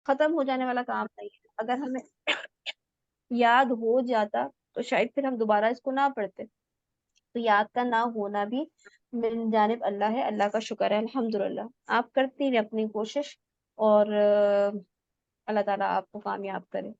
ختم ہو جانے والا کام نہیں ہے. اگر ہمیں یاد ہو جاتا تو شاید پھر ہم دوبارہ اس کو نہ پڑھتے. تو یاد کا نہ ہونا بھی من جانب اللہ ہے. اللہ کا شکر ہے الحمدللہ. آپ کرتی رہے اپنی کوشش اور اللہ تعالیٰ آپ کو کامیاب کرے.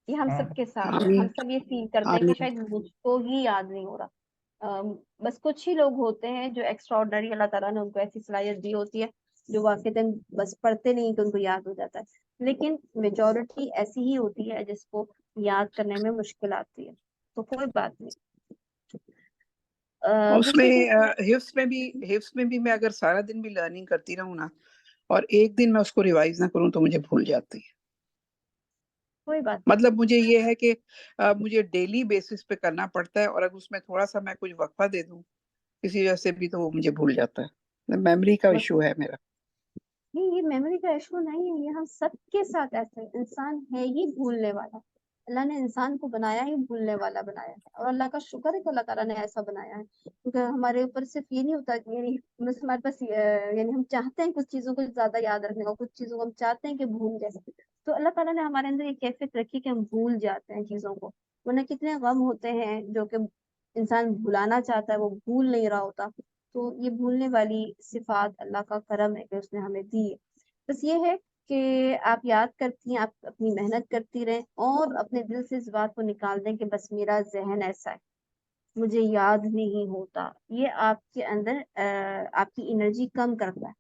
یہ ہم سب کے ساتھ ہے. ہم آمین سب یہ فیل کرتے ہیں کہ آمین. شاید مجھ کو ہی یاد نہیں ہو رہا. بس کچھ ہی لوگ ہوتے ہیں جو ایکسٹرا آرڈنری اللہ تعالیٰ نے ان کو ایسی صلاحیت دی ہوتی ہے جو واقعتاً بس پڑھتے نہیں تو ان کو یاد ہو جاتا ہے. لیکن میجورٹی ایسی ہی ہوتی ہے جس کو یاد کرنے میں مشکل آتی ہے. تو کوئی بات نہیں. اس میں دوسری چیز حفظ میں بھی میں اگر سارا دن بھی لرننگ کرتی رہوں نا اور ایک دن میں اس کو ریوائز نہ کروں تو مجھے بھول جاتی ہے. کوئی بات مطلب مجھے یہ ہے کہ مجھے ڈیلی بیسس پہ کرنا پڑتا ہے اور اگر اس میں تھوڑا سا میں کچھ وقفہ دے دوں کسی وجہ سے بھی تو وہ مجھے بھول جاتا ہے. میموری کا نہیں. ایشو ہے میرا. یہ میموری کا ایشو نہیں ہے. یہ ہم سب کے ساتھ ایسے انسان ہے ہی بھولنے والا. اللہ نے انسان کو بنایا ہی بھولنے والا بنایا ہے. اور اللہ کا شکر ہے کہ اللہ تعالیٰ نے ایسا بنایا ہے. کیونکہ ہمارے اوپر صرف یہ نہیں ہوتا کہ یعنی بس ہمارے پاس یعنی ہم چاہتے ہیں کچھ چیزوں کو زیادہ یاد رکھنے کا, کچھ چیزوں کو ہم چاہتے ہیں کہ بھول جائے. تو اللہ تعالیٰ نے ہمارے اندر یہ کیفیت رکھی کہ ہم بھول جاتے ہیں چیزوں کو. ورنہ کتنے غم ہوتے ہیں جو کہ انسان بھلانا چاہتا ہے وہ بھول نہیں رہا ہوتا. تو یہ بھولنے والی صفات اللہ کا کرم ہے کہ اس نے ہمیں دی ہے. بس یہ ہے کہ آپ یاد کرتی ہیں, آپ اپنی محنت کرتی رہیں اور اپنے دل سے اس بات کو نکال دیں کہ بس میرا ذہن ایسا ہے, مجھے یاد نہیں ہوتا. یہ آپ کے اندر آپ کی انرجی کم کرتا ہے.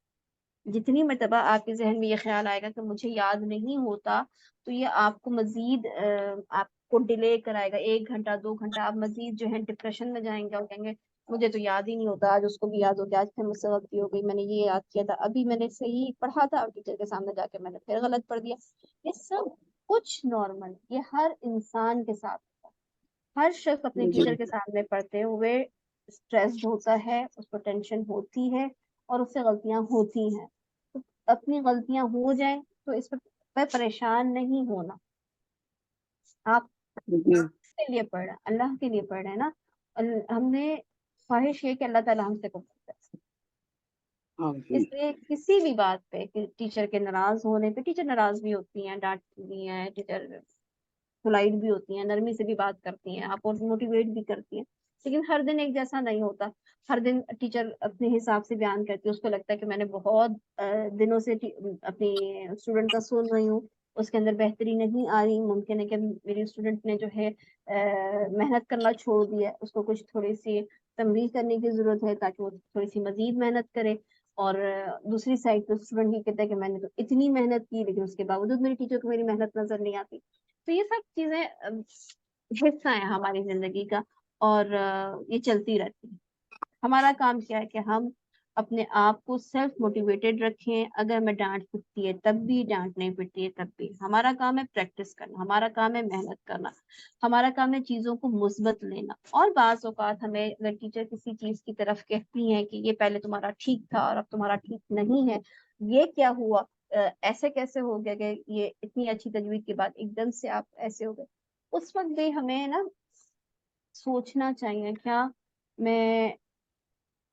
جتنی مرتبہ آپ کے ذہن میں یہ خیال آئے گا کہ مجھے یاد نہیں ہوتا تو یہ آپ کو مزید آپ کو ڈیلے کرائے گا. 1 گھنٹہ 2 گھنٹہ آپ مزید جو ہے ڈپریشن میں جائیں گے اور کہیں گے مجھے تو یاد ہی نہیں ہوتا. آج اس کو بھی یاد ہو گیا, آج پھر مجھ سے غلطی ہو گئی, میں نے یہ یاد کیا تھا, ابھی میں نے صحیح پڑھا تھا اور ٹیچر کے سامنے جا کے میں نے پھر غلط پڑھ دیا. یہ سب کچھ نارمل, یہ ہر انسان کے ساتھ ہوتا ہے. ہر شخص اپنے جی ٹیچر کے سامنے پڑھتے ہوئے اسٹریسڈ ہوتا ہے, اس کو ٹینشن ہوتی ہے اور اس سے غلطیاں ہوتی ہیں. تو اپنی غلطیاں ہو جائیں تو اس پہ پریشان نہیں ہونا. آپ جی کے لیے پڑھ رہے ہیں, اللہ کے لیے پڑھ رہے ہیں نا. ہم نے خواہش یہ کہ اللہ تعالیٰ ہم سے قبول کرے. آمین. اس لیے کسی بھی بات پہ کہ ٹیچر کے ناراض ہونے پہ, ٹیچر ناراض بھی ہوتی ہیں, ڈانٹتی بھی ہیں, ٹیچر پولائٹ بھی ہوتی ہیں, نرمی سے بھی بات کرتی ہیں, آپ کو موٹیویٹ بھی کرتی ہیں. لیکن ہر دن ایک جیسا نہیں ہوتا. ہر دن ٹیچر اپنے حساب سے بیان کرتی ہے. اس کو لگتا ہے کہ میں نے بہت دنوں سے اپنی اسٹوڈنٹ کا سن رہی ہوں, اس کے اندر بہتری نہیں آ رہی. ممکن ہے کہ میری اسٹوڈنٹ نے جو ہے محنت کرنا چھوڑ دیا, اس کو کچھ تھوڑی سی تنبیہ کرنے کی ضرورت ہے تاکہ وہ تھوڑی سی مزید محنت کرے. اور دوسری سائڈ پہ اسٹوڈنٹ یہ کہتا ہے کہ میں نے تو اتنی محنت کی لیکن اس کے باوجود میری ٹیچر کو میری محنت نظر نہیں آتی. تو یہ سب چیزیں حصہ ہیں ہماری زندگی کا اور یہ چلتی رہتی ہے. ہمارا کام کیا ہے کہ ہم اپنے آپ کو سیلف موٹیویٹیڈ رکھیں. اگر میں ڈانٹ پٹتی ہے تب بھی, ڈانٹ نہیں پٹتی ہے تب بھی, ہمارا کام ہے پریکٹس کرنا, ہمارا کام ہے محنت کرنا, ہمارا کام ہے چیزوں کو مثبت لینا. اور بعض اوقات ہمیں اگر ٹیچر کسی چیز کی طرف کہتی ہیں کہ یہ پہلے تمہارا ٹھیک تھا اور اب تمہارا ٹھیک نہیں ہے, یہ کیا ہوا, ایسے کیسے ہو گیا کہ یہ اتنی اچھی تجوید کے بعد ایک دم سے آپ ایسے ہو گئے, اس وقت بھی ہمیں نا سوچنا چاہیے کیا میں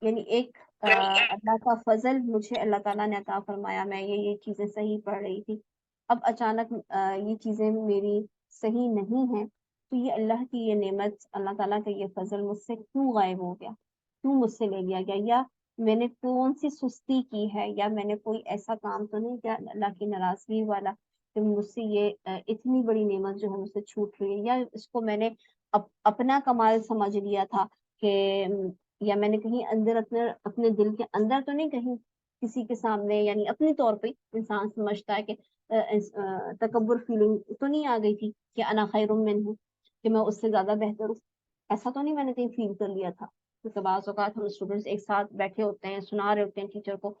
یعنی ایک اللہ کا فضل مجھے اللہ تعالیٰ نے عطا فرمایا, میں یہ چیزیں صحیح پڑھ رہی تھی, اب اچانک یہ چیزیں میری صحیح نہیں ہیں, تو یہ اللہ کی یہ نعمت, اللہ تعالیٰ کا یہ فضل مجھ سے کیوں غائب ہو گیا, کیوں مجھ سے لے لیا گیا, یا میں نے کون سی سستی کی ہے, یا میں نے کوئی ایسا کام تو نہیں کیا اللہ کی ناراضگی والا کہ مجھ سے یہ اتنی بڑی نعمت جو ہے مجھ سے چھوٹ رہی ہے, یا اس کو میں نے اپنا کمال سمجھ لیا تھا کہ, یا میں نے کہیں اندر اپنے دل کے اندر تو نہیں کہیں کسی کے سامنے, یعنی اپنے طور پہ انسان سمجھتا ہے کہ تکبر فیلنگ تو نہیں آ گئی تھی کہ انا خیر منہ ہوں, کہ میں اس سے زیادہ بہتر ہوں, ایسا تو نہیں میں نے کہیں فیل کر لیا تھا. کیونکہ بعض اوقات ہم اسٹوڈنٹس ایک ساتھ بیٹھے ہوتے ہیں, سنا رہے ہوتے ہیں ٹیچر کو,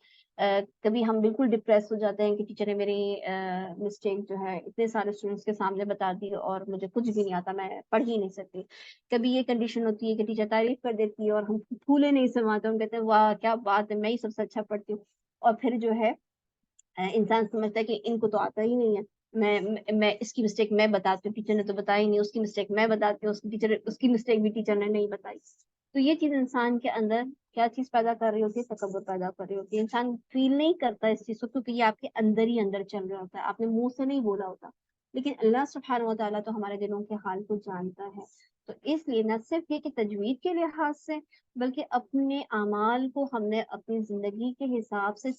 کبھی ہم بالکل ڈپریس ہو جاتے ہیں کہ ٹیچر نے میری مسٹیک جو ہے اتنے سارے اسٹوڈنٹس کے سامنے بتا دی اور مجھے کچھ بھی نہیں آتا, میں پڑھ ہی نہیں سکتی. کبھی یہ کنڈیشن ہوتی ہے کہ ٹیچر تعریف کر دیتی ہے اور ہم پھولے نہیں سماتے, ہم کہتے ہیں واہ کیا بات ہے, میں ہی سب سے اچھا پڑھتی ہوں. اور پھر جو ہے انسان سمجھتا ہے کہ ان کو تو آتا ہی نہیں ہے, میں اس کی مسٹیک میں بتاتی ہوں, ٹیچر نے تو بتائی نہیں, اس کی مسٹیک میں بتاتی ہوں, اس کی مسٹیک بھی ٹیچر نے نہیں بتائی. تو یہ چیز انسان کے اندر کیا چیز پیدا کر رہی ہوتی ہے؟ تکبر پیدا کر رہی ہوتی ہے. انسان فیل نہیں کرتا اس چیز کو کیونکہ یہ آپ کے اندر ہی اندر چل رہا ہوتا ہے, آپ نے منہ سے نہیں بولا ہوتا, لیکن اللہ سبحانہ و تعالیٰ تو ہمارے دلوں کے حال کو جانتا ہے. تو اس لیے نہ صرف یہ کہ تجوید کے لحاظ سے بلکہ اپنے اعمال کو ہم نے اپنی زندگی کے حساب سے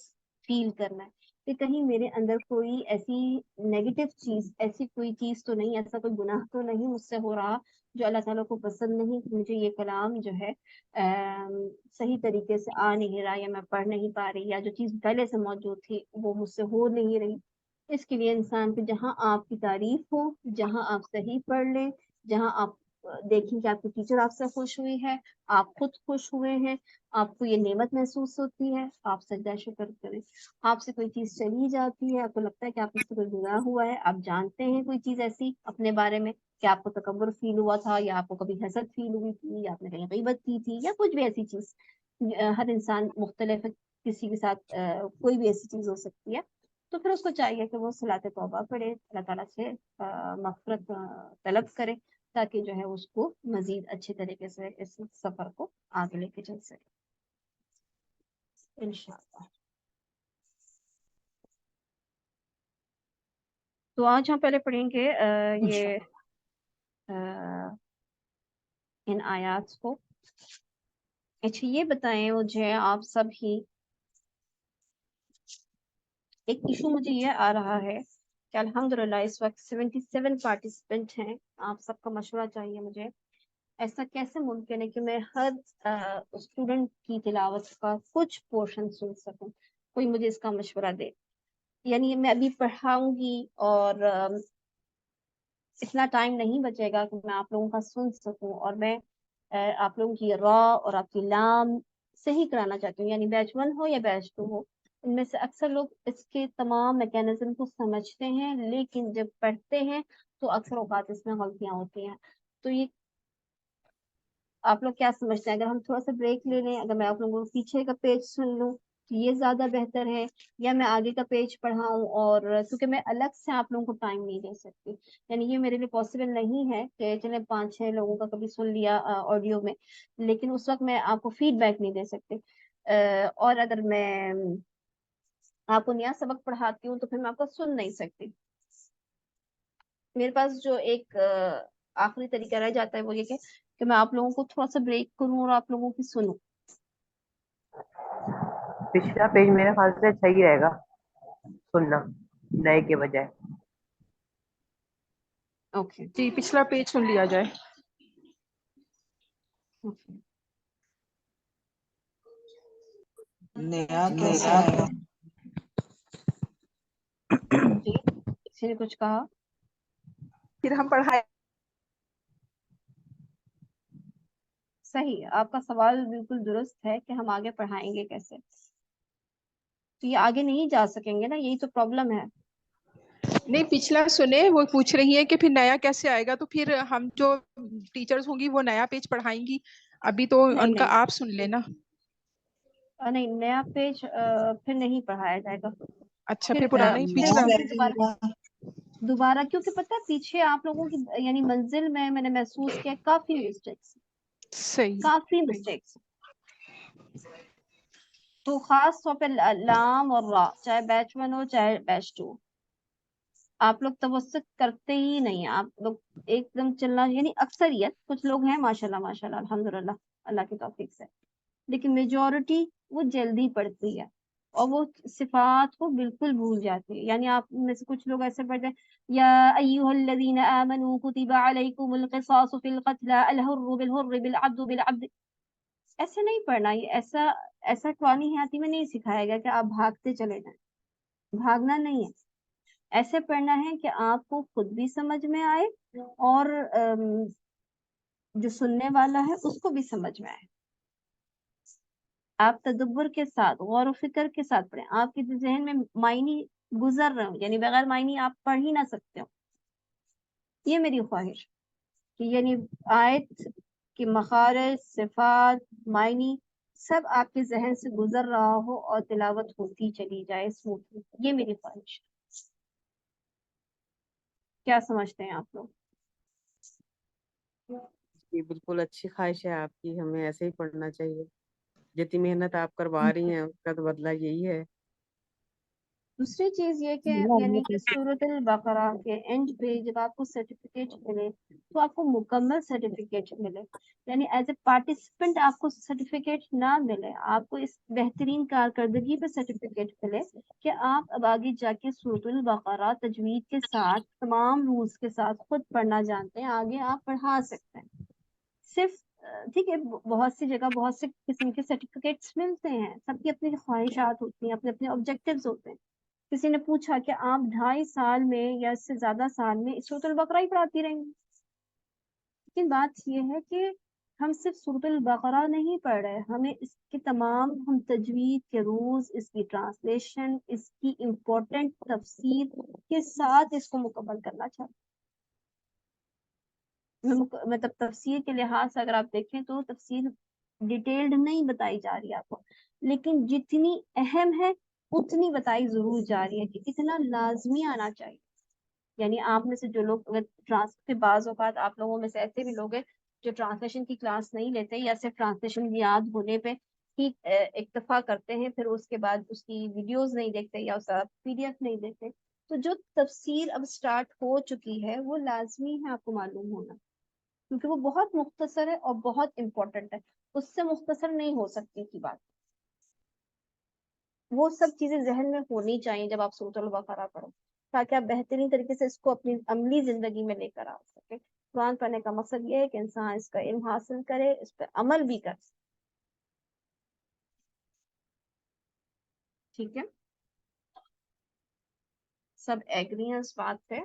فیل کرنا ہے کہ کہیں میرے اندر کوئی ایسی نیگیٹو چیز, ایسی کوئی چیز تو نہیں, ایسا کوئی گناہ تو نہیں مجھ سے ہو رہا جو اللہ تعالیٰ کو پسند نہیں, مجھے یہ کلام جو ہے صحیح طریقے سے آ نہیں رہا, یا میں پڑھ نہیں پا رہی, یا جو چیز پہلے سے موجود تھی وہ مجھ سے ہو نہیں رہی. اس کے لیے انسان کو جہاں آپ کی تعریف ہو, جہاں آپ صحیح پڑھ لیں, جہاں آپ دیکھیں کہ آپ کی ٹیچر آپ سے خوش ہوئی ہے, آپ خود خوش ہوئے ہیں, آپ کو یہ نعمت محسوس ہوتی ہے, آپ سجدہ شکر کریں. آپ سے کوئی چیز چلی جاتی ہے, آپ کو لگتا ہے کہ آپ سے کوئی گناہ ہوا ہے, آپ جانتے ہیں کوئی چیز ایسی اپنے بارے میں کہ آپ کو تکبر فیل ہوا تھا, یا آپ کو کبھی حسد فیل ہوئی تھی, یا آپ نے کہیں غیبت کی تھی, یا کچھ بھی ایسی چیز, ہر انسان مختلف ہے, کسی کے ساتھ کوئی بھی ایسی چیز ہو سکتی ہے, تو پھر اس کو چاہیے کہ وہ صلاۃ توبہ پڑھے, اللہ تعالیٰ سے مغفرت طلب کرے تاکہ جو ہے اس کو مزید اچھے طریقے سے اس سفر کو آگے لے کے چل سکے انشاءاللہ. تو آج ہم پہلے پڑھیں گے یہ ان آیات کو. اچھا یہ بتائیں مجھے آپ سب ہی, ایک ایشو مجھے یہ آ رہا ہے کہ الحمدللہ اس وقت 77 پارٹیسپینٹ ہیں, آپ سب کا مشورہ چاہیے مجھے. ایسا کیسے ممکن ہے کہ میں ہر اسٹوڈنٹ کی تلاوت کا کچھ پورشن سن سکوں؟ کوئی مجھے اس کا مشورہ دے. یعنی میں ابھی پڑھاؤں گی اور اتنا ٹائم نہیں بچے گا کہ میں آپ لوگوں کا سن سکوں, اور میں آپ لوگوں کی را اور آپ کی لام صحیح کرانا چاہتی ہوں. یعنی بیچ 1 ہو یا بیچ 2 ہو, ان میں سے اکثر لوگ اس کے تمام میکینزم کو سمجھتے ہیں, لیکن جب پڑھتے ہیں تو اکثر اوقات اس میں غلطیاں ہوتی ہیں. تو یہ آپ لوگ کیا سمجھتے ہیں, اگر ہم تھوڑا سا بریک لے لیں, اگر میں آپ لوگوں کو پیچھے کا پیج سن لوں تو یہ زیادہ بہتر ہے, یا میں آگے کا پیج پڑھاؤں؟ اور کیونکہ میں الگ سے آپ لوگوں کو ٹائم نہیں دے سکتی, یعنی یہ میرے لیے پاسبل نہیں ہے کہ چلے 5-6 لوگوں کا کبھی سن لیا آڈیو میں, لیکن اس وقت میں آپ کو فیڈ بیک نہیں دے سکتی. اور اگر میں آپ کو نیا سبق پڑھاتی ہوں تو پھر میں آپ کو سن نہیں سکتی. میرے پاس جو ایک آخری طریقہ رہ جاتا ہے وہ یہ کہ میں آپ لوگوں کو تھوڑا سا بریک کروں اور آپ لوگوں کی سنوں. پچھلا پیج میرے خیال سے صحیح رہے گا سننا نئے کے بجائے. اوکے جی پچھلا پیج سن لیا جائے. نیا کیسے آئے گا؟ جی کسی نے کچھ کہا؟ پھر ہم پڑھائیں. صحیح, آپ کا سوال بالکل درست ہے کہ ہم آگے پڑھائیں گے کیسے, تو یہ آگے نہیں جا سکیں گے نا, یہی تو پرابلم ہے. نہیں پچھلا سنے, وہ پوچھ رہی ہیں کہ پھر نیا کیسے آئے گا, تو پھر ہم جو ٹیچرز ہوں گی وہ نیا پیج پڑھائیں گی, ابھی تو ان کا آپ سن لینا. نہیں, نیا پیج پھر نہیں پڑھایا جائے گا. اچھا پھر پھر پرانا ہی پچھلا. دوبارہ کیونکہ پتہ پیچھے آپ لوگوں کی یعنی منزل میں نے محسوس کیا کافی مسٹیکس, صحیح. کافی مسٹیکس. تو خاص طور پہ لام اور را, چاہے بیچ 1 ہو چاہے بیچ 2, آپ لوگ توسط کرتے ہی نہیں. آپ لوگ ایک دم چلنا, یعنی اکثریت, کچھ لوگ ہیں ماشاءاللہ ماشاءاللہ الحمدللہ اللہ کی توفیق سے, لیکن میجورٹی وہ جلدی پڑھتی ہے اور وہ صفات کو بالکل بھول جاتی ہے. یعنی آپ میں سے کچھ لوگ ایسے پڑھتے ہیں یا ایھا الذین آمنوا کتب علیکم القصاص فی القتلى الحر بالحر بالعبد بالعبد. ایسے نہیں پڑھنا, یہ ایسا قرآن حیاتی میں نہیں سکھایا گیا کہ آپ بھاگتے چلے جائیں. بھاگنا نہیں ہے, ایسے پڑھنا ہے کہ آپ کو خود بھی سمجھ میں آئے اور جو سننے والا ہے اس کو بھی سمجھ میں آئے. آپ تدبر کے ساتھ, غور و فکر کے ساتھ پڑھیں, آپ کے ذہن میں معنی گزر رہے ہوں, یعنی بغیر معنی آپ پڑھ ہی نہ سکتے ہو. یہ میری خواہش کہ یعنی آیت کی مخارج, صفات, معنی سب آپ کے ذہن سے گزر رہا ہو اور تلاوت ہوتی چلی جائے اسموتھلی. یہ میری خواہش. کیا سمجھتے ہیں آپ لوگ؟ جی بالکل اچھی خواہش ہے آپ کی، ہمیں ایسے ہی پڑھنا چاہیے، جتنی محنت آپ کروا رہی ہیں اس کا تو بدلہ یہی ہے۔ دوسری چیز یہ کہ یعنی کہ سورۃ البقرہ کے اینڈ پہ جب آپ کو سرٹیفکیٹ ملے تو آپ کو مکمل سرٹیفکیٹ ملے، یعنی ایز اے پارٹیسپینٹ آپ کو سرٹیفکیٹ نہ ملے، آپ کو اس بہترین کارکردگی پہ سرٹیفکیٹ ملے کہ آپ اب آگے جا کے سورۃ البقرہ تجوید کے ساتھ تمام رولز کے ساتھ خود پڑھنا جانتے ہیں، آگے آپ پڑھا سکتے ہیں۔ صرف ٹھیک ہے، بہت سی جگہ بہت سے قسم کے سرٹیفکیٹس ملتے ہیں، سب کی اپنی خواہشات ہوتی ہیں، اپنے اپنے آبجیکٹیوز ہوتے ہیں۔ کسی نے پوچھا کہ آپ 2.5 سال میں یا اس سے زیادہ سال میں سورۃ البقرہ ہی پڑھاتی رہیں گی، لیکن بات یہ ہے کہ ہم صرف سورۃ البقرہ نہیں پڑھ رہے، ہمیں اس کے تمام ہم تجوید کے رولز، اس کی ٹرانسلیشن، اس کی امپورٹنٹ تفسیر کے ساتھ اس کو مکمل کرنا چاہتے ہیں۔ مطلب تفسیر کے لحاظ سے اگر آپ دیکھیں تو تفسیر ڈیٹیلڈ نہیں بتائی جا رہی ہے آپ کو، لیکن جتنی اہم ہے اتنی بتائی ضرور جا رہی ہے کہ اتنا لازمی آنا چاہیے۔ یعنی آپ میں سے جو لوگ اگر کے بعض اوقات آپ لوگوں میں سے ایسے بھی لوگ ہیں جو ٹرانسلیشن کی کلاس نہیں لیتے یا صرف ٹرانسلیشن یاد ہونے پہ ہی اکتفا کرتے ہیں، پھر اس کے بعد اس کی ویڈیوز نہیں دیکھتے یا اس کا PDF نہیں دیکھتے، تو جو تفسیر اب سٹارٹ ہو چکی ہے وہ لازمی ہے آپ کو معلوم ہونا، کیونکہ وہ بہت مختصر ہے اور بہت امپورٹنٹ ہے، اس سے مختصر نہیں ہو سکتی کی بات۔ وہ سب چیزیں ذہن میں ہونی چاہیے جب آپ سورۃ البقرہ پڑھو، تاکہ آپ بہترین طریقے سے اس کو اپنی عملی زندگی میں لے کر آ سکیں۔ قرآن پڑھنے کا مقصد یہ ہے کہ انسان اس کا علم حاصل کرے، اس پہ عمل بھی کرے۔ ٹھیک ہے، سب ایگری ہیں اس بات پہ؟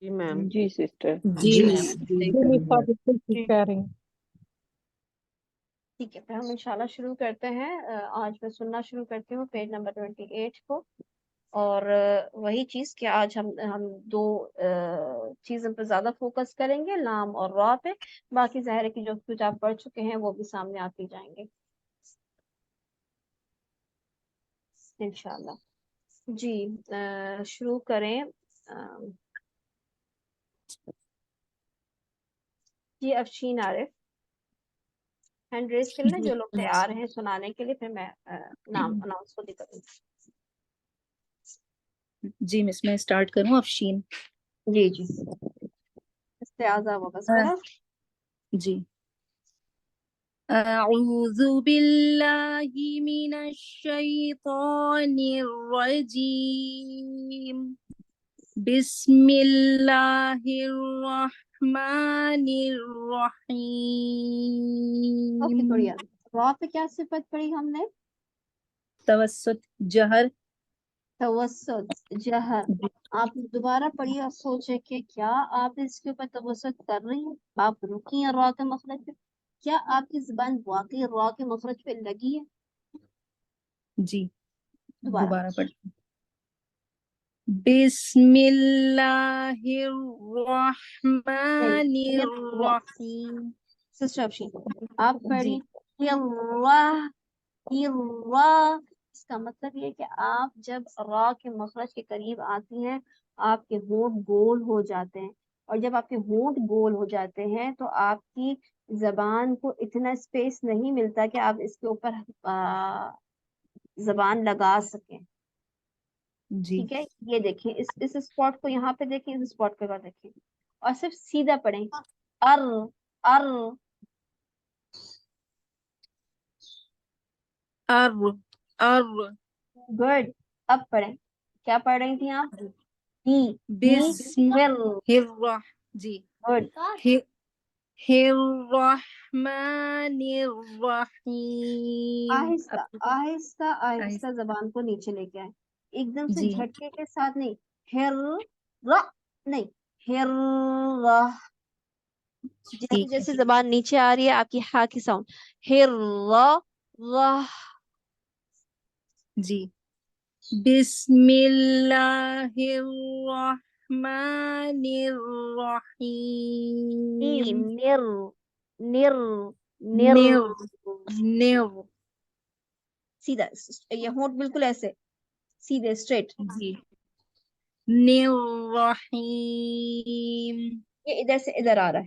جی میم۔ جی سسٹر۔ جی جی میم صحیح فرما رہے بالکل ٹھیک کہہ رہی ہیں۔ ٹھیک ہے، پھر ہم انشاءاللہ شروع کرتے ہیں۔ آج میں سننا شروع کرتی ہوں پیج نمبر 28 کو، اور وہی چیز کہ آج ہم دو چیزوں پہ زیادہ فوکس کریں گے، لام اور را پہ، باقی ظاہر ہے کہ جو کچھ آپ پڑھ چکے ہیں وہ بھی سامنے آتی جائیں گے انشاءاللہ۔ جی شروع کریں۔ جی افشین عارف ہینڈ ریز کریں، جو لوگ تیار ہیں سنانے کے لیے، پھر میں نام اناؤنس کو کروں۔ جی مس میں اسٹارٹ کروں افشین؟ جی جی استعاذہ و بسملہ۔ جی اعوذ باللہ من الشیطان الرجیم، بسم اللہ الرحمن اوکے، الرحیم۔ تھوڑی را پہ کیا صفت پڑھی ہم نے؟ توسط، جہر۔ توسط، جہر۔ آپ دوبارہ پڑھیے اور سوچیں کہ کیا آپ اس کے اوپر توسط کر رہی ہیں، آپ رکی ہیں را کے مخرج پہ، کیا آپ کی زبان واقعی را کے مخرج پہ لگی ہے؟ جی دوبارہ پڑھ۔ بسم اللہ الرحمن الرحیم۔ سسٹر افشین آپ جی پڑھی اس کا مطلب یہ کہ آپ جب را کے مخرج کے قریب آتی ہیں آپ کے ہونٹ گول ہو جاتے ہیں، اور جب آپ کے ہونٹ گول ہو جاتے ہیں تو آپ کی زبان کو اتنا اسپیس نہیں ملتا کہ آپ اس کے اوپر زبان لگا سکیں۔ جی ٹھیک ہے، یہ دیکھیں اس اسپاٹ کو، یہاں پہ دیکھیں، اس اسپاٹ پہ دیکھیں اور صرف سیدھا پڑھیں، ار ار ار ار۔ گڈ۔ اب پڑھیں، کیا پڑھ رہی تھیں آپ؟ بسم جی گڈ۔ الرحمن الرحیم۔ آہستہ آہستہ آہستہ زبان کو نیچے لے کے آئے، ایک دم سے جی جھٹکے کے ساتھ نہیں، ہر را نہیں، ہر را، جیسے جیسے زبان نیچے آ رہی ہے آپ کی ہا کی ساؤنڈ، ہر را را۔ جی بسم اللہ الرحمن الرحیم۔ نر نر نر نر نر۔ سیدھا، یہ ہونٹ بالکل ایسے سیدھے اسٹریٹ، جی نر رحیم۔ یہ ادھر سے ادھر آ رہا ہے،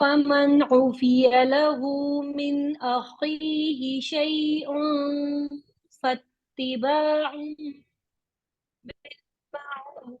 فمن عفي له من أخيه شيء فاتباع بالمعروف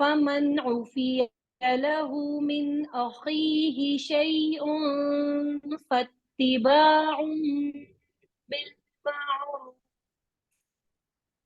فمن عفي له من أخيه شيء فاتباع بالمعروف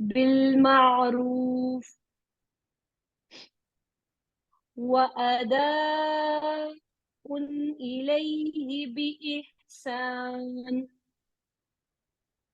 بالمعروف وأداء إليه بإحسان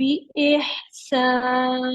بإحسان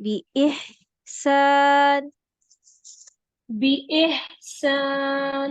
بإحسان بإحسان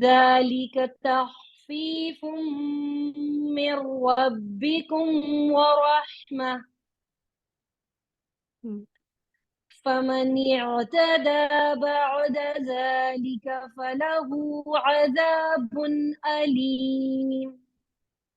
ذلك تخفيف من ربكم ورحمة فمن اعتدى بعد ذلك فله عذاب أليم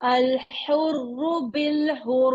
الحر بالحر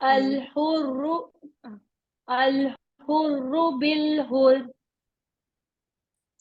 الحر الحر بالحر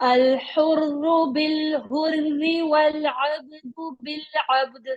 الحر بالحر والعبد بالعبد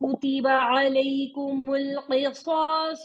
كتب عليكم القصاص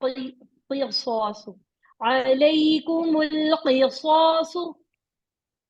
قصاص عليكم القصاص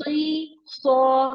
قصاص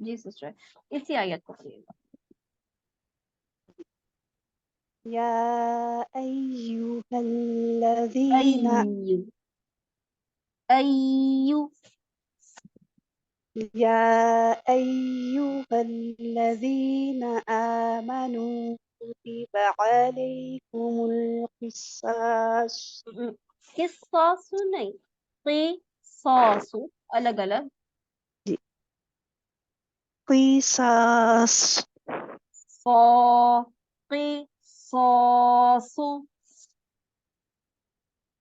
جی سسٹر اسی آیت کو پڑھیے گا. يا أيها الذين ایو يا أيها الذين آمنوا كتب عليكم القصاص قصاص نہیں قصاص الگ الگ قصاص قصاص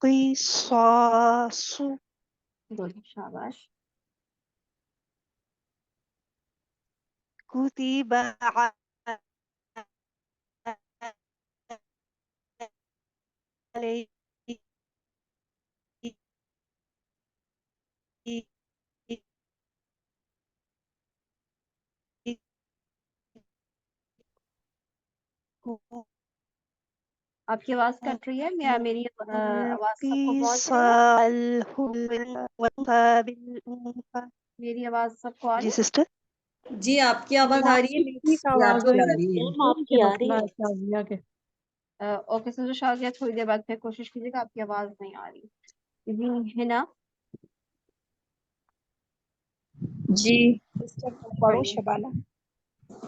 قصاص گڈ شاباش. كتب عليكم آپ کی آواز کٹ رہی ہے. میری آواز سب کو پہنچ رہی ہے. القصاص میری آواز سب کو آ رہی جی ہے. سسٹر جی آپ کی آواز آ رہی ہے ٹھیک یہ آواز آپ کی ہے آ رہی ہے میم آپ کی آ رہی ہے. شازیہ کے اوکے سر شازیہ تھوڑی دیر بعد پھر کوشش کیجیے گا. آپ کی آواز نہیں آ رہی. جی ہنا جی سسٹر پڑھو پڑھیے. شبانہ.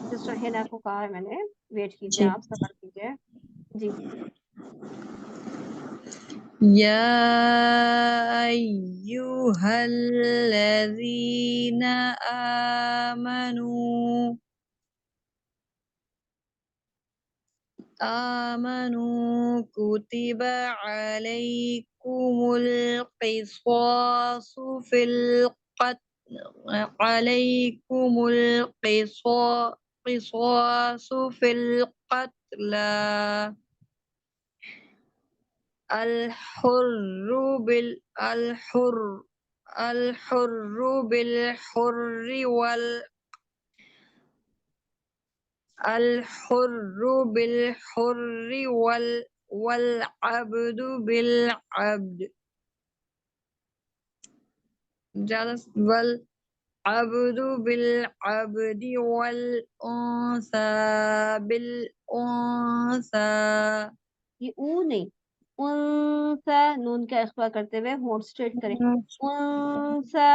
سسٹر ہنا کو کہا ہے میں نے ویٹ کیجیے جی آپ صبر کیجیے. جی يا أيها الذين آمنوا كتب عليكم القصاص في القصاص في القتلى الحر بالحر والعبد بالعبد والعبد بالعبد والأنثى بالأنثى. یہ او نہیں انسا نون کا اخفا کرتے ہوئے ہونٹ اسٹریٹ کریں. انسا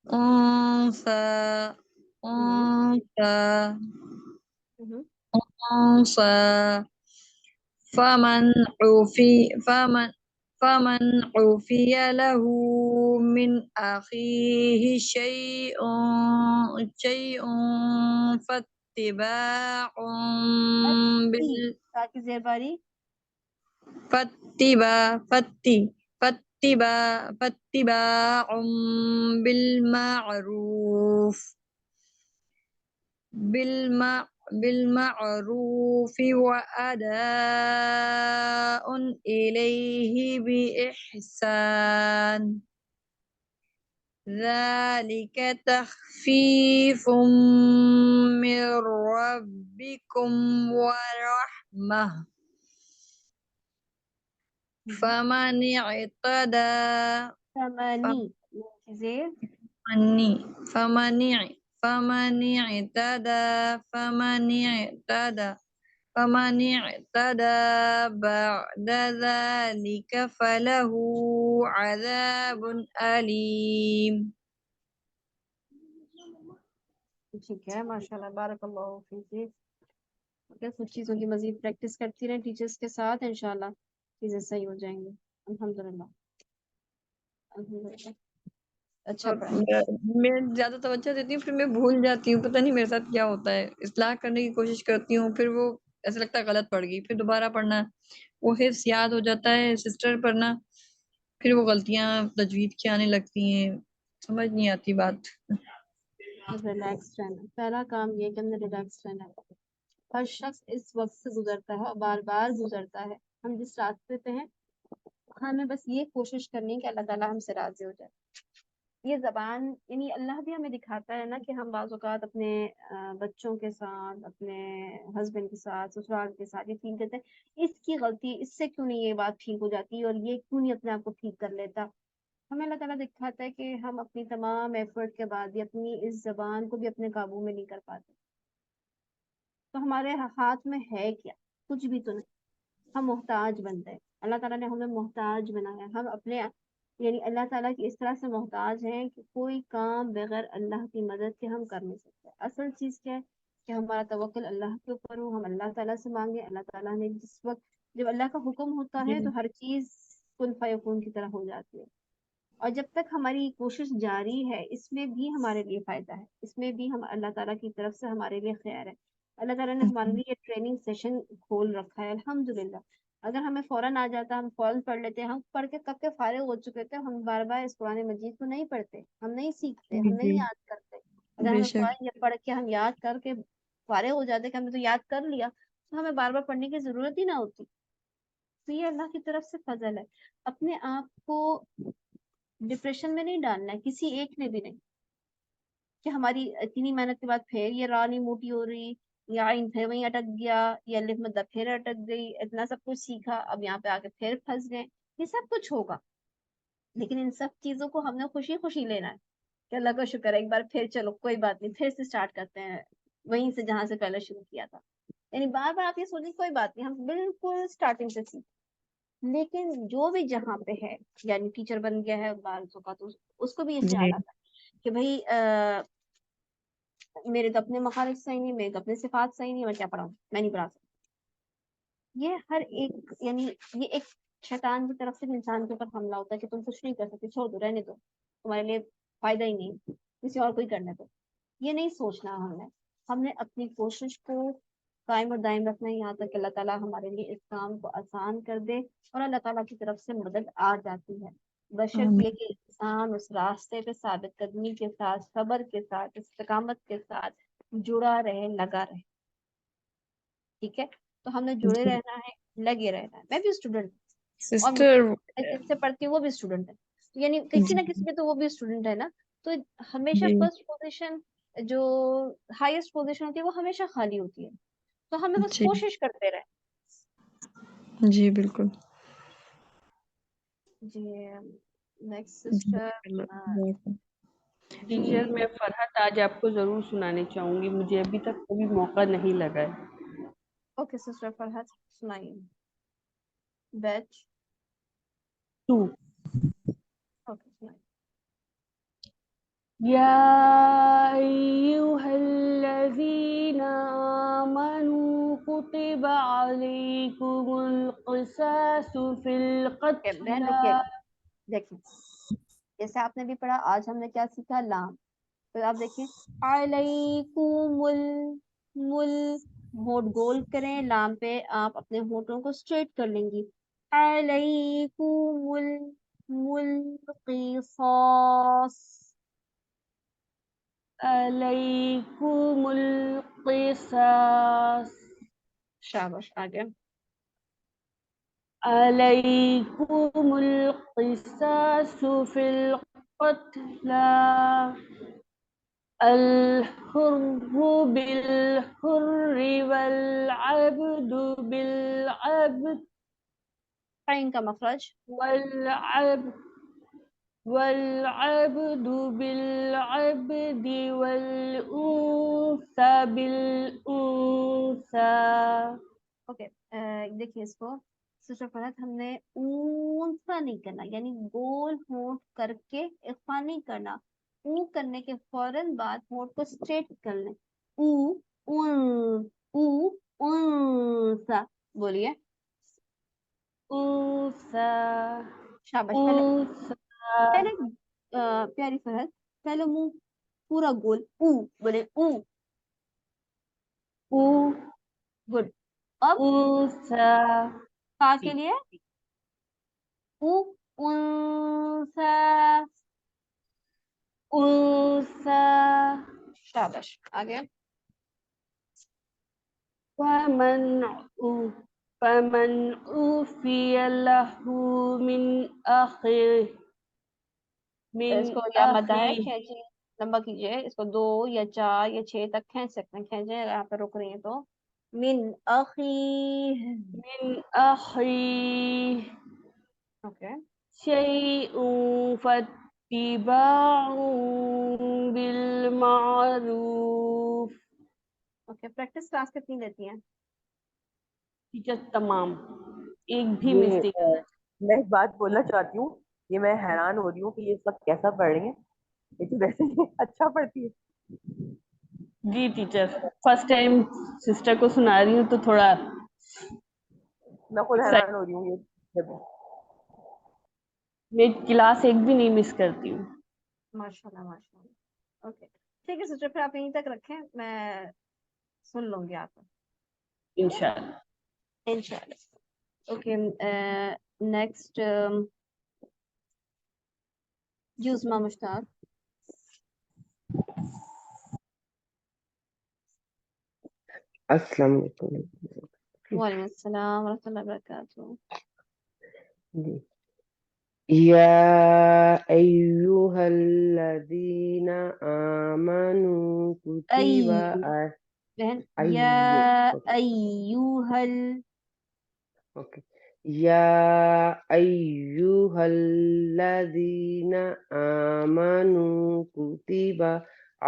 أنثى أنثى أنثى فمن عفي له من أخيه شيء فاتباع تاکہ زیر باری فاتباع بالمعروف وأداء إليه بإحسان ذلك تخفيف من ربكم ورحمة فمن اعتدى ثمانی زیر فمن اعتدى بعد ذلك فله عذاب أليم. ٹھیک ہے ماشاء اللہ بارک اللہ فیک. کچھ چیزوں کی مزید پریکٹس کرتی رہیں ٹیچرس کے ساتھ انشاءاللہ چیزیں صحیح ہو جائیں گی. الحمدللہ الحمدللہ. اچھا پڑھیں. میں زیادہ توجہ دیتی ہوں پھر میں بھول جاتی ہوں. پتہ نہیں میرے ساتھ کیا ہوتا ہے. اصلاح کرنے کی کوشش کرتی ہوں پھر وہ ایسا لگتا ہے غلط پڑ گئی. پھر دوبارہ پڑھنا وہ حفظ یاد ہو جاتا ہے. سسٹر پڑھنا پھر وہ غلطیاں تجوید کی آنے لگتی ہیں. سمجھ نہیں آتی بات. ریلیکس رہنا پہلا کام یہ کہ ہم نے ریلیکس رہنا ہے. ہر شخص اس وقت سے گزرتا ہے اور بار بار گزرتا ہے. ہم جس راستے پہ ہیں ہمیں بس یہ کوشش کرنی ہے کہ اللہ تعالیٰ ہم سے راضی ہو جائے. یہ زبان یعنی اللہ بھی ہمیں دکھاتا ہے نا کہ ہم بعض اوقات اپنے بچوں کے ساتھ اپنے ہسبینڈ کے ساتھ سسرال کے ساتھ یہ فیل کرتے ہیں اس کی غلطی اس سے کیوں نہیں یہ بات ٹھیک ہو جاتی اور یہ کیوں نہیں اپنے آپ کو ٹھیک کر لیتا. ہمیں اللہ تعالیٰ دکھاتا ہے کہ ہم اپنی تمام ایفرٹ کے بعد بھی اپنی اس زبان کو بھی اپنے قابو میں نہیں کر پاتے. تو ہمارے ہاتھ میں ہے کیا؟ کچھ بھی تو نہیں. ہم محتاج بنتے ہیں. اللہ تعالیٰ نے ہمیں محتاج بنایا. ہم اپنے یعنی اللہ تعالیٰ کی اس طرح سے محتاج ہیں کہ کوئی کام بغیر اللہ کی مدد کے ہم کر نہیں سکتے. اصل چیز کیا ہے کہ ہمارا توکل اللہ کے اوپر ہو. ہم اللہ تعالیٰ سے مانگے. اللہ تعالیٰ نے جس وقت جب اللہ کا حکم ہوتا ہے تو ہر چیز کن فیکون کی طرح ہو جاتی ہے. اور جب تک ہماری کوشش جاری ہے اس میں بھی ہمارے لیے فائدہ ہے. اس میں بھی ہم اللہ تعالیٰ کی طرف سے ہمارے لیے خیر ہے. اللہ تعالیٰ نے ہمارے لیے یہ ٹریننگ سیشن کھول رکھا ہے الحمدللہ. اگر ہمیں فوراً آ جاتا ہم فوراً پڑھ لیتے. ہم پڑھ کے کب کے فارغ ہو چکے تھے. ہم بار بار اس قرآن مجید کو نہیں پڑھتے. ہم نہیں سیکھتے. ہم نہیں یاد کرتے. اگر بے ہمیں شک فوراً یہ پڑھ کے ہم یاد کر کے فارغ ہو جاتے کہ ہم نے تو یاد کر لیا تو ہمیں بار بار پڑھنے کی ضرورت ہی نہ ہوتی. تو یہ اللہ کی طرف سے فضل ہے. اپنے آپ کو ڈپریشن میں نہیں ڈالنا ہے کسی ایک نے بھی نہیں کہ ہماری اتنی محنت کے بعد پھر یہ رانی موٹی ہو رہی یا پھر وہیں اٹک گیا یا الف مدہ پھر اٹک گئی. اتنا سب کچھ سیکھا اب یہاں پہ آ کے پھر پھنس گئے. یہ سب کچھ ہوگا لیکن ان سب چیزوں کو ہم نے خوشی خوشی لینا ہے کہ اللہ کا شکر ہے ایک بار پھر چلو کوئی بات نہیں پھر سے اسٹارٹ کرتے ہیں وہیں سے جہاں سے پہلے شروع کیا تھا. یعنی بار بار آپ یہ سوچیں کوئی بات نہیں ہم بالکل اسٹارٹنگ سے سیکھ. لیکن جو بھی جہاں پہ ہے یعنی ٹیچر بن گیا ہے بارسوں کا تو اس کو بھی یہ خیال آتا ہے کہ بھائی میرے تو اپنے مخارج صحیح نہیں. میرے تو اپنے صفات صحیح نہیں. میں کیا پڑھاؤں. میں نہیں پڑھا سکتا. یہ ہر ایک یعنی یہ ایک شیطان کی طرف سے انسان کے اوپر حملہ ہوتا ہے کہ تم کچھ نہیں کر سکتے. چھوڑ دو رہنے دو تمہارے لیے فائدہ ہی نہیں کسی اور کو ہی کرنے دو. یہ نہیں سوچنا ہم نے اپنی کوشش کو قائم اور دائم رکھنا ہے یہاں تک کہ اللہ تعالیٰ ہمارے لیے اس کام کو آسان کر دے. اور اللہ تعالیٰ کی طرف سے مدد آ جاتی ہے بشرط یہ کہ انسان اس راستے پہ ثابت قدمی کے ساتھ صبر کے ساتھ استقامت کے ساتھ جڑا رہے لگا رہے. ٹھیک ہے تو ہم نے جڑے رہنا ہے لگے رہنا ہے. میں بھی اسٹوڈنٹ اور سسٹر جن سے پڑھتی ہوں وہ بھی اسٹوڈنٹ ہے. یعنی کسی نہ کسی میں تو وہ بھی اسٹوڈنٹ ہے نا. تو ہمیشہ جی فرسٹ پوزیشن جو ہائیسٹ پوزیشن ہوتی ہے وہ ہمیشہ خالی ہوتی ہے. تو ہمیں بس جی کوشش کرتے رہے. جی بالکل جی نیکسٹ جی سسٹر. ٹیچر میں فرحت آج آپ کو ضرور سنانے چاہوں گی. مجھے ابھی تک کبھی موقع نہیں لگا ہے. اوکے سسٹر فرحت سنائیے. بیچ 2 اوکے سنائیے. يا أيها الذين آمنوا كتب عليكم القصاص في بہن رکیے القتلى. گا. دیکھیں جیسے آپ نے بھی پڑھا آج ہم نے کیا سیکھا لام. تو آپ دیکھیں علیکم مل ہونٹ گول کریں لام پہ آپ اپنے ہونٹوں کو اسٹریٹ کر لیں گی. علیکم القصاص. عليكم القصاص. شاباش آگے. عليكم القصاص في القتلى. الحر بالحر والعبد بالعبد عین کا مخرج والعبد بالعبد والأنثى بالأنثى. اوکے دیکھیے اس کو سسٹر فرحت ہم نے اونسا نہیں کرنا یعنی گول ہونٹ کر کے اخفا نہیں کرنا. او کرنے کے فوراً بعد ہونٹ کو اسٹریٹ کر لیں. اونسا بولیے. أنثى شاباش. پہلے أنثى پیاری فرحت پہلے منہ پورا گول او بولے او گڈ. اب أنثى. کا کے لیے انسا. أنثى. شاباش آگے. فمن أوفي له من أخيه اس کو یا مدہ ہے کھینچی لمبا کیجیے. اس کو 2 یا 4 یا 6 تک کھینچ سکتے ہیں. کھینچے یہاں پہ رک رہی ہیں تو من اخیہ. من أخيه اوکے شيء فاتباع بالمعروف. اوکے پریکٹس کلاس کتنی لیتی ہیں ٹیچر؟ تمام، ایک بھی یہ مسٹیک کرنا میں ایک بات بولنا چاہتی ہوں، یہ میں حیران ہو رہی ہوں کہ یہ سب کیسا پڑھ رہی ہیں، یہ تو ویسے ہی اچھا پڑھتی ہے. جی ٹیچر، فرسٹ ٹائم سسٹر کو سنا رہی ہوں تو تھوڑا میں خود حیران ہو رہی ہوں یہ. میں کلاس ایک بھی نہیں مس کرتی ہوں. ماشاء اللہ ماشاء اللہ. اوکے ٹھیک ہے سسٹر، پھر آپ یہیں تک رکھیں، میں سن لوں گی آپ کو انشاءاللہ. انشاءاللہ. اوکے نیکسٹ یوزما مشتاق. السلام علیکم. وعلیکم السلام ورحمۃ اللہ وبرکاتہ. جی. یا ایوہا الذین آمنوا کتب بہن یا ایوہل. اوکے. یا ایوہا الذین آمنوا کتب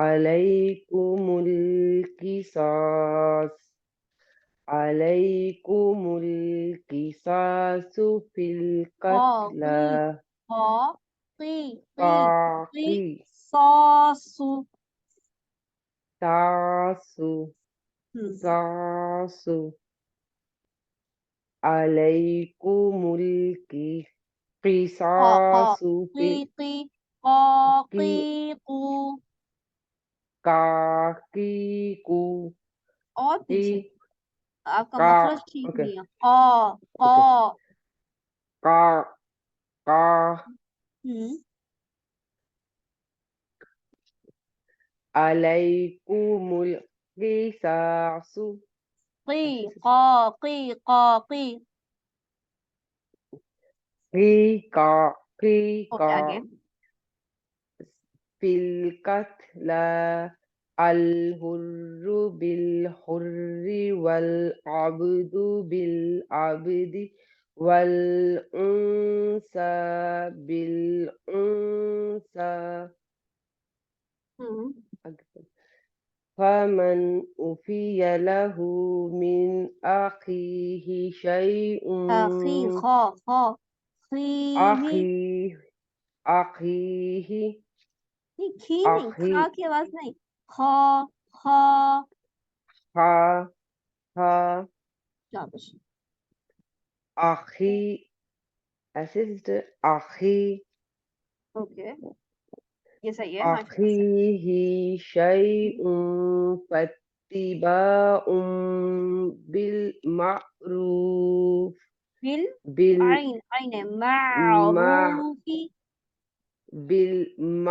علیکم القصاص علیکم القصاص فی القتل ساسو علیکم القصاص فی کاقیقو. اور پیچھے آپ کا کا مخرج ٹھیک اوکے نہیں ہے. اوکے کا کا علیکم القصاص فی القتل الحر بالحر والعبد بالعبد والانثى بالانثى. فمن عفي له من أخيه شيء أخيه کھا کی آواز نہیں، خا أخي ایسے سسٹر أخي اوکے یہ صحیح ہے. أخيه شيء فاتباع بالمعروف عین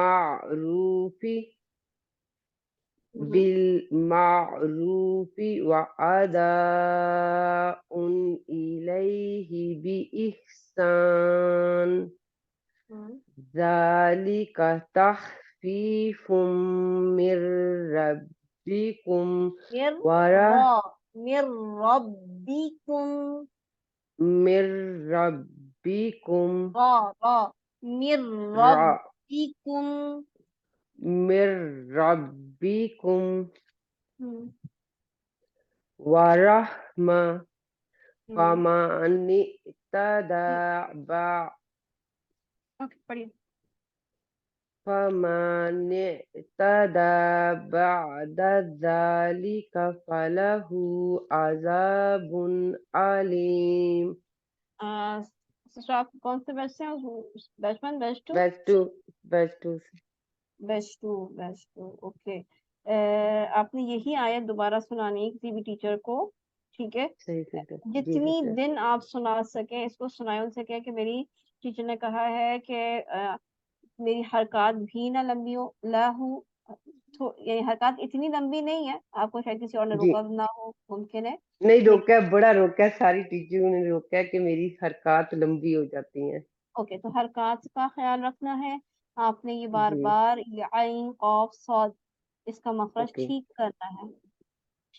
معروف بالمعروف وأداء إليه بإحسان ذلك تخفيف من ربكم من ربكم ورحمة فمن اهتدى بعد ذلك فله عذاب أليم. سسٹر آپ کون سے بیچ سے ہیں؟ بیچ 1 بیچ 2 بیچ 2 اوکے. آپ نے یہی آیت دوبارہ سنانی ہے کسی بھی ٹیچر کو، ٹھیک ہے؟ جتنی دن آپ سنا سکیں اس کو سنائیں. ان سے کہے کہ میری ٹیچر نے کہا ہے کہ میری حرکات بھی نہ لمبی ہو یعنی حرکات اتنی لمبی نہیں ہے، آپ کو شاید کسی اور نے روکا نہ ہو، ممکن ہے نہیں روکا، بڑا روکا، ساری ٹیچروں نے روکا کہ میری حرکات لمبی ہو جاتی ہیں. اوکے تو حرکات کا خیال رکھنا ہے آپ نے. یہ بار بار عین قاف صاد اس کا مخرج ٹھیک کرنا ہے،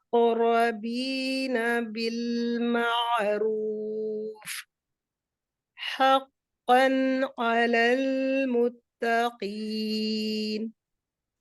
والأقربين بالمعروف حقا على المتقين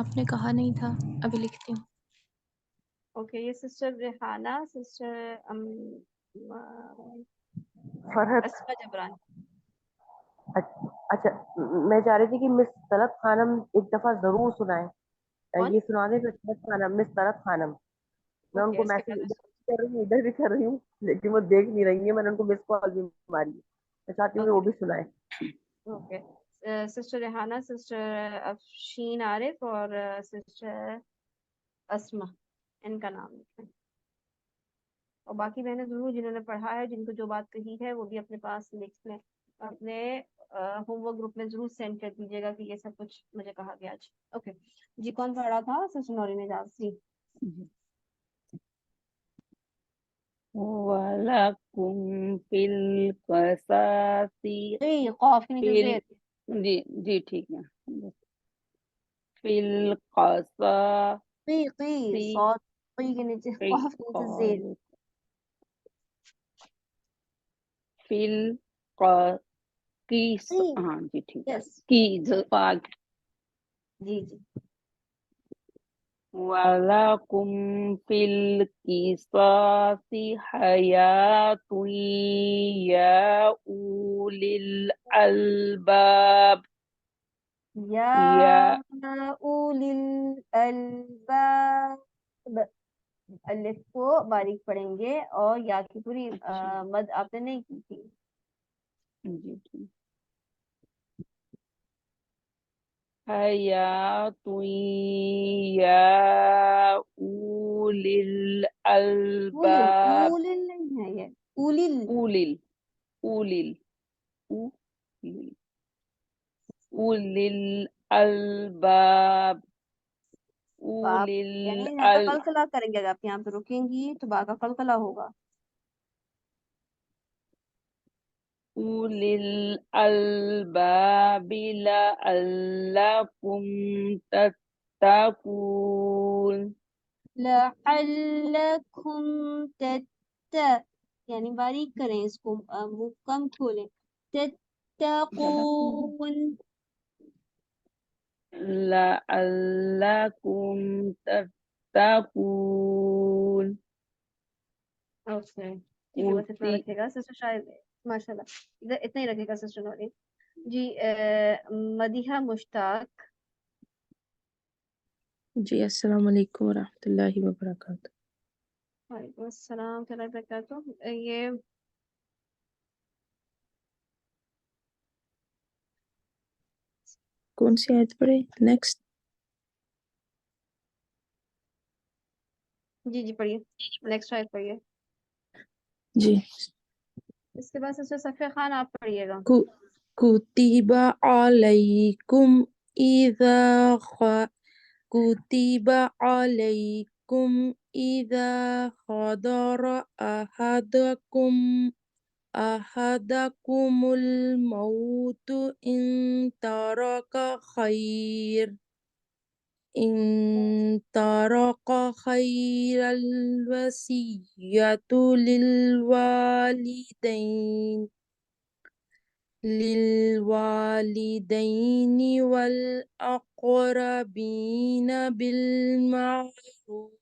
آپ نے کہا نہیں تھا، ابھی لکھتی ہوں. اوکے یہ سسٹر ریحانہ، سسٹر فرحت. اسما جبران. اچھا میں چاہ رہی تھی کہ مس طلعت خانم ایک دفعہ ضرور سنائیں. کون؟ یہ سنا دیں طلعت خانم، مس طلعت خانم. میں ان اوکے کو اس کے میسج بعد ادھر بھی کر رہی ہوں ادھر بھی کر رہی ہوں لیکن وہ دیکھ نہیں رہی ہیں. میں نے ان کو مس کال بھی ماری ہے. میں چاہتی ہوں کہ وہ اوکے بھی سنائیں. Okay sister Rehana, sister Afsheen Arif اور سسٹر اسما، ان کا نام لکھیں. اور باقی بہنیں ضرور جنہوں نے پڑھا ہے، جن کو جو بات کہی ہے وہ بھی اپنے پاس لکھ لیں. اپنے ہوم ورک گروپ میں ضرور سینڈ کر دیجیے گا کہ یہ سب کچھ مجھے کہا گیا آج. اوکے جی کون پڑھا تھا؟ سسٹر نورین اعجاز جی. وَلَكُمْ فِي الْقَصَاصِ خوف کے نیچے فِي زیر. جی ٹھیک ہے. فِي الْقَصَاصِ قی صوت قی کے نیچے خوف کے نیچے زیر. فِي الْقَصَاصِ قی ہاں جی ٹھیک ہے. یس جی جی. وَلَكُمْ فِي الْقِصَاصِ حَيَاةٌ يَا أُولِي الْأَلْبَابِ یا اولی الالباب. الف کو باریک پڑھیں گے اور یا کی پوری مد آپ نے نہیں کی تھی. جی ٹھیک. حَيَاةٌ يَا أُولِي الْأَلْبَابِ اولل نہیں ہے یہ اولل. أولي الألباب آپ أولي یعنی یہاں پر قلقلہ کریں گے. اگر آپ یہاں پہ رکیں گی تو با کا قلقلہ ہوگا. أولي الألباب لعلكم تتقون لعلکم یعنی باریک کریں اس کو، منہ کم کھولیں. تتقون. لعلكم تتقون. اوکے ٹھیک ہے بس اتنا أوتي رکھے گا سسٹر شاید. ماشاء اللہ اتنا ہی رکھے گا سسٹر نورین جی. مدیحہ مشتاق. جی السلام علیکم ورحمۃ اللہ وبرکاتہ. وعلیکم السلام ورحمۃ اللہ وبرکاتہ. یہ کون سی آیت پڑھے نیکسٹ؟ جی جی پڑھیے نیکسٹ آیت پڑھیے. جی. اس کے بعد سسٹر صفیہ خان آپ پڑھیے گا. کتب علیکم اذا كتب عليكم إذا حضر أحدكم الموت إن ترك خير الوصية للوالدين والأقربين بالمعروف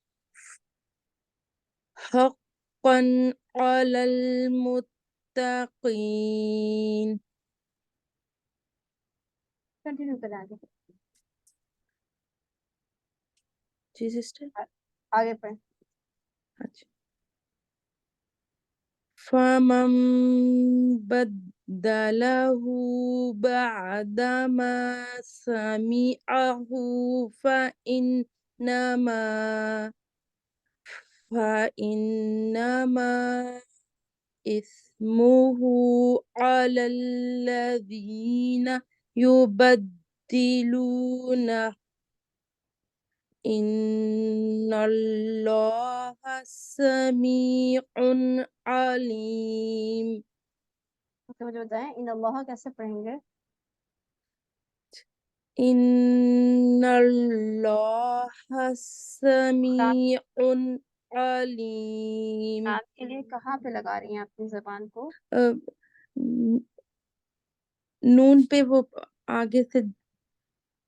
حقا على المتقين. کنٹینیو کریں آگے. جی سسٹر آگے پڑھیں. اچھا. فمن بدله بعدما سمعه فإنما إثمه على الذين يبدلونه إن الله سميع عليم. مجھے بتائیں ان اللہ کیسے پڑھیں گے؟ إن الله سميع عليم. نام کے لیے کہاں پہ لگا رہی ہیں اپنی زبان کو؟ نون پہ وہ آگے سے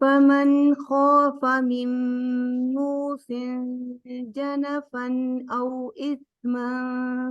فمن خاف من موص جنفا أو إثما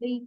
بين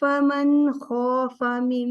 فمن خاف من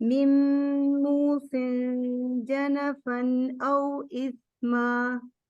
من موص جنفا أو إثما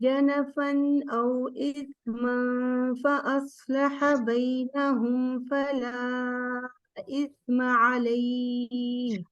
جنفا أو إثما فأصلح بينهم فلا إثم عليه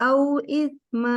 أو إثما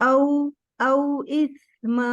أو أو إثما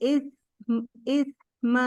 إثما إثما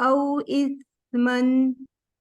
أو إثما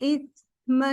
إثما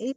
إث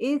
إث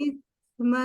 إثما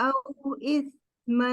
أو إثما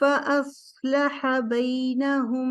فأصلح بينهم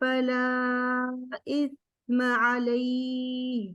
فلا إثم عليه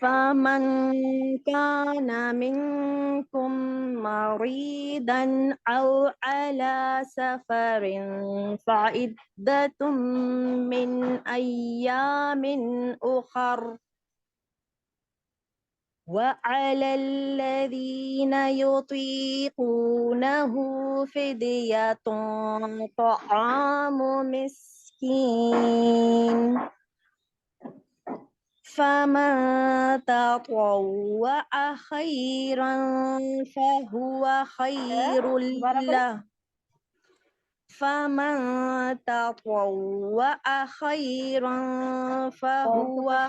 فمن كان منكم مريضا أو على سفر فعدة من أيام أخر وعلى الذين يطيقونه فدية طعام مسكين فمن تطوع خيرا فهو خير له فمن تطوع خيرا فهو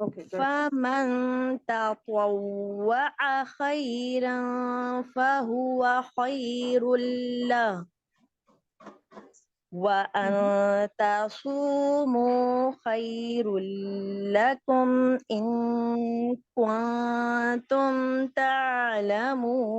فمن تطوع خيرا فهو خير له وأن تصوموا خير لكم إن كنتم تعلمون।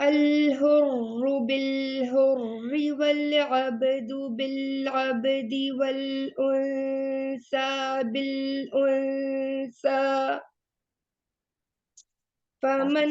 الحر بالحر والعبد بالعبد والأنثى بالأنثى فمن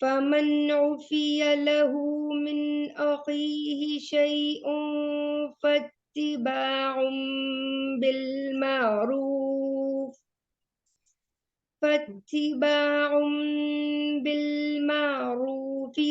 فمن عفي له من أخيه شيء فاتباع بالمعروف فاتباع بالمعروف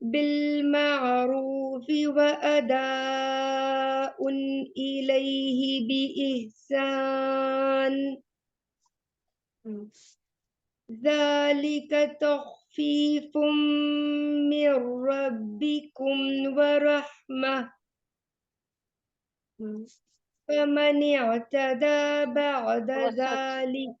بالمعروف وأداء إليه بإحسان ذلك تخفيف من ربكم ورحمة فمن اعتدى بعد ذلك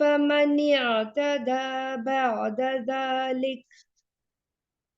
فمن اعتدى بعد ذلك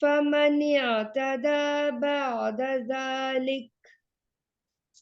فمن اعتدى بعد ذلك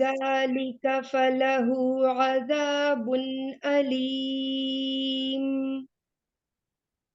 ذلك فله عذاب أليم।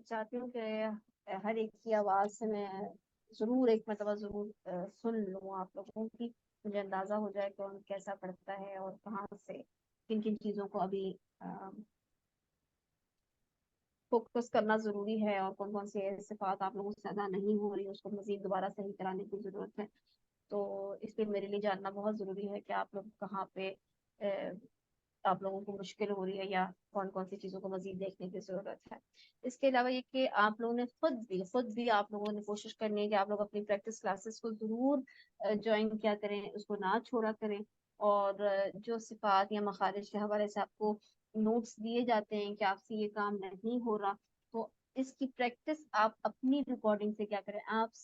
چاہتی ہوں کہ ہر ایک کی آواز سے میں ضرور ایک مرتبہ ضرور سن لوں آپ لوگوں کی، مجھے اندازہ ہو جائے کون کیسا پڑھتا ہے اور کہاں سے کن کن چیزوں کو ابھی فوکس کرنا ضروری ہے، اور کون کون سی صفات آپ لوگوں سے ادا نہیں ہو رہی اس کو مزید دوبارہ صحیح کرانے کی ضرورت ہے. تو اس لیے میرے لیے جاننا بہت ضروری ہے کہ آپ لوگ کہاں پہ آپ لوگوں کو مشکل ہو رہی ہے یا کون کون سی چیزوں کو مزید دیکھنے کی ضرورت ہے. اس کے علاوہ یہ کہ آپ لوگوں نے خود بھی آپ لوگوں نے کوشش کرنی ہے کہ آپ لوگ اپنی پریکٹس کلاسز کو ضرور جوائن کیا کریں، اس کو نہ چھوڑا کریں، اور جو صفات یا مخارج کے حوالے سے آپ کو نوٹس دیے جاتے ہیں کہ آپ سے یہ کام نہیں ہو رہا، تو اس کی پریکٹس آپ اپنی ریکارڈنگ سے کیا کریں. آپ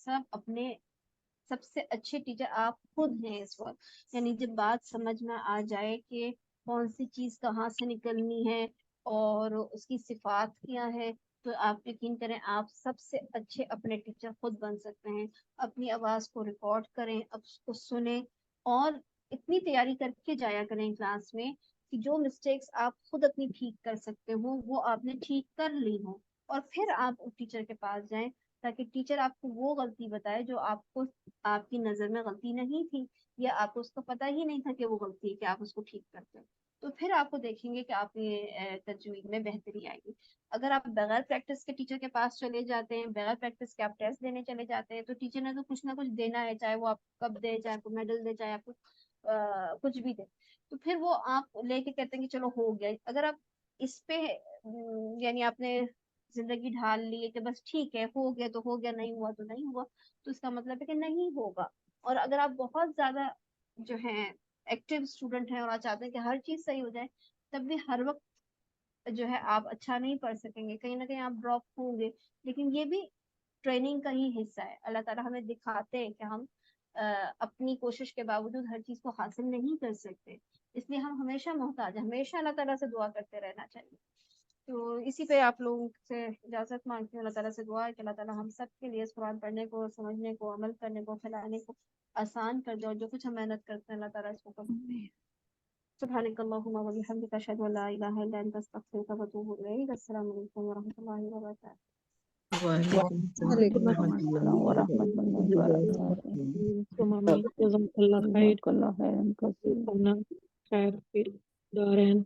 سب سے اچھے ٹیچر آپ خود ہیں اس وقت. یعنی جب بات سمجھ میں آ جائے کہ کون سی چیز کہاں سے نکلنی ہے اور اس کی صفات کیا ہے، تو آپ یقین کریں آپ سب سے اچھے اپنے ٹیچر خود بن سکتے ہیں. اپنی آواز کو ریکارڈ کریں، اب اس کو سنیں، اور اتنی تیاری کر کے جایا کریں کلاس میں کہ جو مسٹیکس آپ خود اپنی ٹھیک کر سکتے ہو وہ آپ نے ٹھیک کر لی ہو، اور پھر آپ ٹیچر کے پاس جائیں تاکہ ٹیچر آپ کو وہ غلطی بتائے جو آپ کو آپ کی نظر میں غلطی نہیں تھی، یا آپ کو اس کو پتہ ہی نہیں تھا کہ وہ غلطی ہے، کہ آپ اس کو ٹھیک کرتے ہیں. تو پھر آپ کو دیکھیں گے کہ آپ کی تجوید میں بہتری آئے گی. اگر آپ بغیر پریکٹس کے ٹیچر کے پاس چلے جاتے ہیں، بغیر پریکٹس کے آپ ٹیسٹ دینے چلے جاتے ہیں، تو ٹیچر نے تو کچھ نہ کچھ دینا ہے، چاہے وہ آپ کپ دے، چاہے آپ کو میڈل دے، چاہے آپ کو کچھ بھی دے، تو پھر وہ آپ لے کے کہتے ہیں کہ چلو ہو گیا. اگر آپ اس پہ یعنی آپ نے زندگی ڈھال لی ہے کہ بس ٹھیک ہے ہو گیا تو ہو گیا، نہیں ہوا تو نہیں ہوا، تو اس کا مطلب ہے کہ نہیں ہوگا. اور اگر آپ بہت زیادہ جو ہے ایکٹیو اسٹوڈنٹ ہیں اور آپ چاہتے ہیں کہ ہر چیز صحیح ہو جائے، تب بھی ہر وقت جو ہے آپ اچھا نہیں پڑھ سکیں گے، کہیں نہ کہیں آپ ڈراپ ہوں گے. لیکن یہ بھی ٹریننگ کا ہی حصہ ہے. اللہ تعالیٰ ہمیں دکھاتے ہیں کہ ہم اپنی کوشش کے باوجود ہر چیز کو حاصل نہیں کر سکتے، اس لیے ہم ہمیشہ محتاج ہیں، ہمیشہ اللہ تعالیٰ سے دعا کرتے رہنا چاہیے. تو اسی پہ آپ لوگوں سے اجازت مانگتی ہوں، اللہ تعالیٰ سے دعا ہے کہ اللہ تعالیٰ ہم سب کے لیے اس قرآن پڑھنے کو، سمجھنے کو، عمل کرنے کو، پھیلانے کو آسان کر دے، اور جو کچھ ہم محنت کرتے ہیں اللہ تعالیٰ اس کو قبول کرے. سبحانک اللہم و بحمدک، اشہد ان لا الہ الا انت، استغفرک و اتوب الیک. السلام علیکم و رحمۃ اللہ وبرکاتہ. وعلیکم السلام وعلیکم ورحمۃ السلام ورحمۃ اللہ وبرکاتہ. ثم آمین. جزاک اللہ خیر. جزاک اللہ خیرا کثیر. خیر فی دارین.